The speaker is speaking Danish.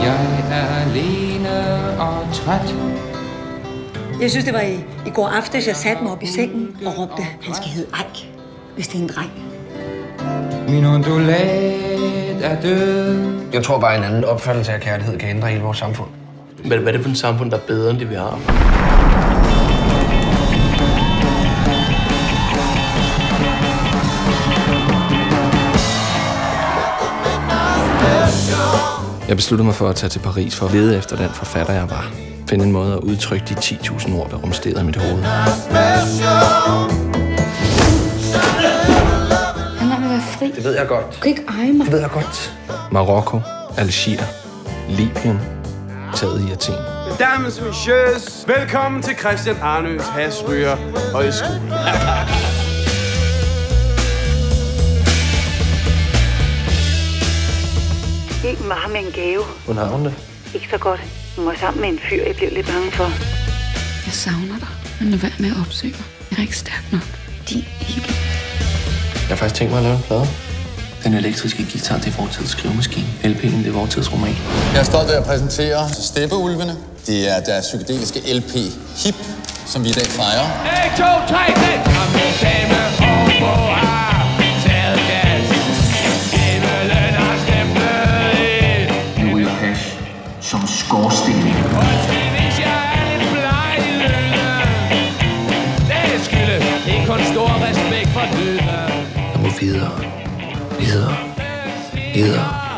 Jeg er alene og træt. Jeg synes, det var i går aftes, jeg satte mig op i sengen og råbte, han skal hedde Eik, hvis det er en dreng. Min undulat er død. Jeg tror bare, en anden opfattelse af kærlighed kan ændre hele vores samfund. Hvad er det for et samfund, der er bedre end det, vi har? Jeg besluttede mig for at tage til Paris for at lede efter den forfatter, jeg var. Finde en måde at udtrykke de 10.000 ord, der rumsterede i mit hoved. Han vil være fri. Det ved jeg godt. Du kan ikke eje mig. Det ved jeg godt. Marokko, Algier, Libyen, taget i Athen. Dames og messieurs, velkommen til Christian Arnøs Hasryger Højskole. Ikke mig med en gave. Hvordan har hun det? Ikke så godt. Hun var sammen med en fyr, jeg blev lidt bange for. Jeg savner dig, men lad være med at opsøge mig. Jeg er ikke stærk nok. Din ikke. Jeg har faktisk tænkt mig at lave en plade. Den elektriske guitar, det er vores tids skrivemaskine. LP'en, det er vores tids roman. Jeg er stolt af at præsentere Steppeulvene. Det er deres psykedeliske LP Hip, som vi i dag fejrer. 1, 2, 3, 4. Kom med dame og på har taget gas. Himlen har stemplet ind. Nu er hash som skorsten. Og hvis jeg er lidt blejlønne. Det skyldes ikke kun stor respekt for døden. Jeg må videre, videre, videre.